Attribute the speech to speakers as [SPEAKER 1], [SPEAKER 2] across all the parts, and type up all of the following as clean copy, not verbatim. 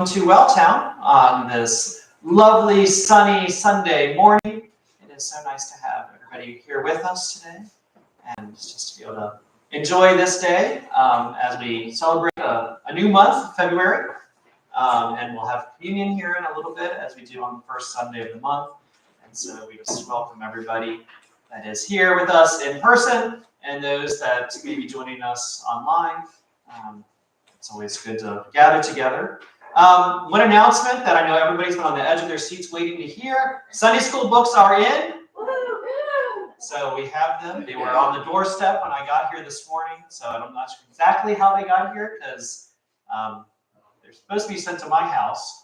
[SPEAKER 1] To Welltown on this lovely sunny Sunday morning. It is so nice to have everybody here with us today and just to be able to enjoy this day as we celebrate a new month, February. And we'll have communion here in a little bit as we do on the first Sunday of the month. And so we just welcome everybody that is here with us in person and those that may be joining us online. It's always good to gather together. One announcement that I know everybody's been on the edge of their seats waiting to hear. Sunday school books are in. So we have them. They were on the doorstep when I got here this morning. So I'm not sure exactly how they got here because they're supposed to be sent to my house.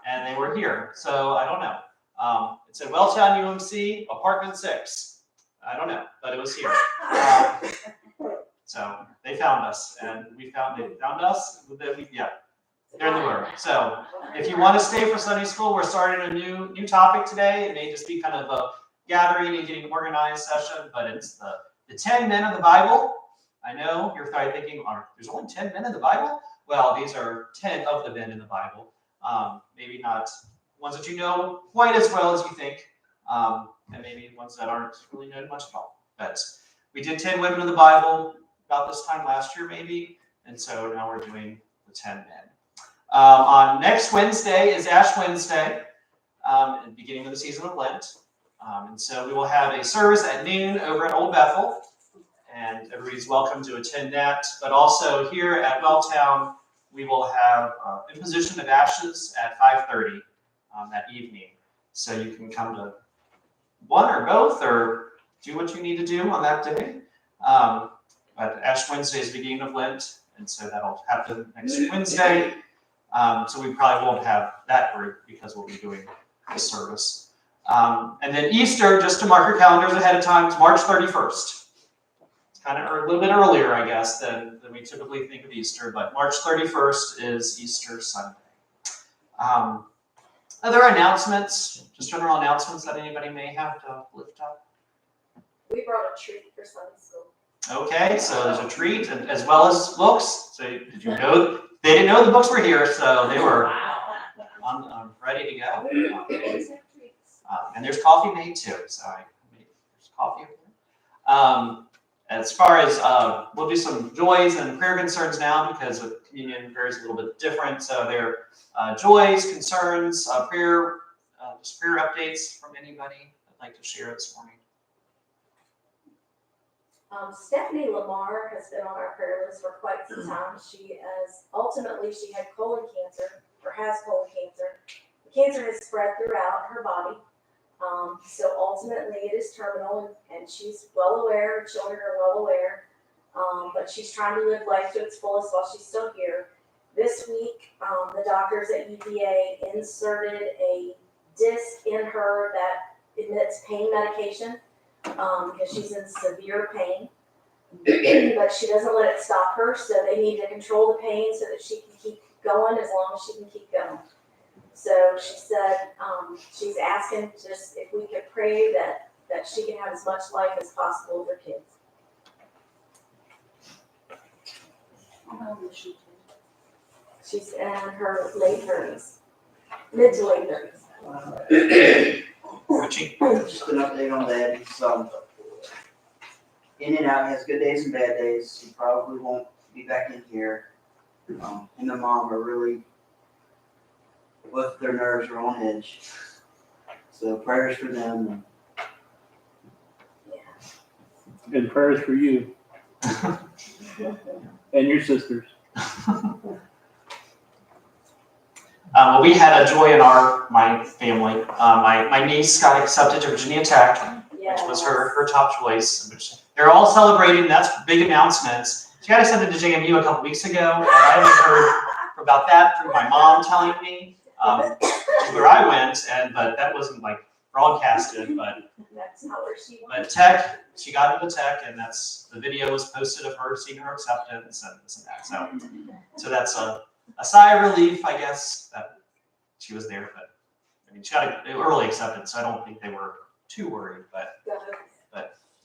[SPEAKER 1] And they were here. So I don't know. It's at Welltown UMC, apartment 6. I don't know, but it was here. So they found us, and they found us. They're in the room. So if you want to stay for Sunday school, we're starting a new topic today. It may just be kind of a gathering and getting organized session, but it's the 10 men of the Bible. I know you're probably thinking, there's only 10 men in the Bible? Well, these are 10 of the men in the Bible. Maybe not ones that you know quite as well as you think, and maybe ones that aren't really known much at all. But we did 10 women in the Bible about this time last year, maybe, and so now we're doing the 10 men. On next Wednesday is Ash Wednesday, at the beginning of the season of Lent. And so we will have a service at noon over at Old Bethel, and everybody's welcome to attend that. But also here at Welltown, we will have imposition of ashes at 5:30 that evening. So you can come to one or both or do what you need to do on that day. But Ash Wednesday is the beginning of Lent, and so that'll happen next Wednesday. So we probably won't have that group because we'll be doing the service. And then Easter, just to mark your calendars ahead of time, is March 31st. It's kind of a little bit earlier, I guess, than we typically think of Easter, but March 31st is Easter Sunday. Other announcements, just general announcements that anybody may have to lift up?
[SPEAKER 2] We brought a treat for Sunday school. Okay,
[SPEAKER 1] so there's a treat as well as books. So did you know? They didn't know the books were here, so they were ready to go. And there's coffee made too. So there's coffee over there. As far as we'll do some joys and prayer concerns now because with communion prayer is a little bit different. So there are joys, concerns, just prayer updates from anybody that'd like to share this morning.
[SPEAKER 2] Stephanie Lamar has been on our prayer list for quite some time. She had colon cancer, or has colon cancer. The cancer has spread throughout her body. So ultimately it is terminal, and she's well aware, her children are well aware, but she's trying to live life to its fullest while she's still here. This week, the doctors at UVA inserted a disc in her that emits pain medication. Because she's in severe pain, but she doesn't let it stop her, so they need to control the pain so that she can keep going as long as she can keep going. So she said she's asking just if we could pray that she can have as much life as possible with her kids. She's in her late 30s, mid to late 30s.
[SPEAKER 3] Just an update on that. He's in and out. He has good days and bad days. He probably won't be back in here. Him and Mom are really, both their nerves are on edge. So prayers for them.
[SPEAKER 4] And prayers for you and your sisters.
[SPEAKER 1] We had a joy in my family. My niece got accepted to Virginia Tech, which was her top choice. Which they're all celebrating. That's big announcements. She got accepted to JMU a couple weeks ago. And I haven't heard about that through my mom telling me where I went, but that wasn't like broadcasted. But
[SPEAKER 2] that's not where she went.
[SPEAKER 1] But Tech, she got into Tech, and the video was posted of her seeing her acceptance and this and that. So that's a sigh of relief, I guess, that she was there. But I mean, she got an early acceptance, so I don't think they were too worried. But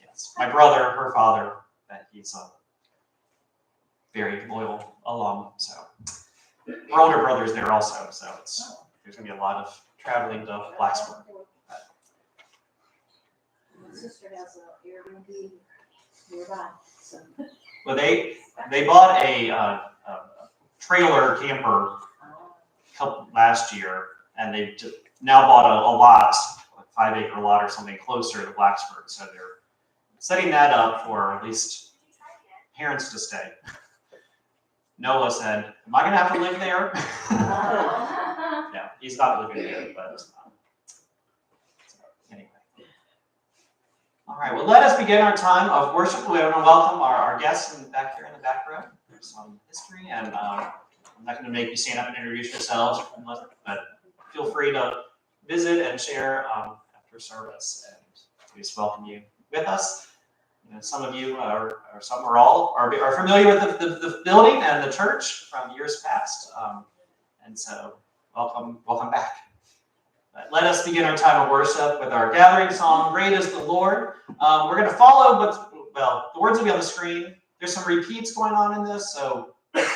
[SPEAKER 1] yes, my brother, her father, he's a very loyal alum. So Our older brother's there also, so there's gonna be a lot of traveling to Blacksburg.
[SPEAKER 2] My sister has a Airbnb nearby, so.
[SPEAKER 1] Well, they bought a trailer camper last year, and they now bought a lot, a 5-acre lot or something closer to Blacksburg. So they're setting that up for at least parents to stay. Noah said, "Am I going to have to live there?" Yeah, he's not living there, but so anyway. All right, well, let us begin our time of worship. We want to welcome our guests back here in the back row. There's some history, and I'm not going to make you stand up and introduce yourselves, but feel free to visit and share after service, and we just welcome you with us. You know, some of you some or all are familiar with the building and the church from years past, and so welcome back. But let us begin our time of worship with our gathering song, "Great is the Lord." We're going to follow the words will be on the screen. There's some repeats going on in this, so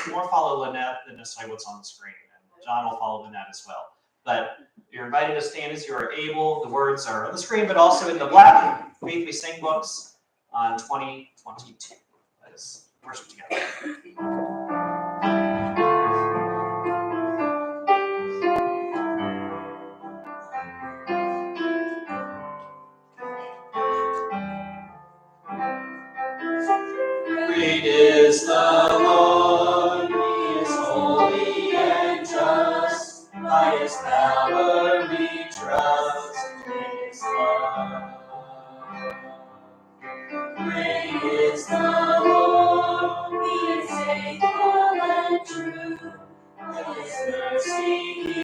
[SPEAKER 1] more follow Lynette than necessarily what's on the screen. And John will follow Lynette as well. But you're invited to stand as you are able. The words are on the screen, but also in the black Faith We Sing books on 2022. Let us worship together. Great is the Lord, He is holy and just. By His power we trust in His love. Great is the Lord, He is faithful and true. By His mercy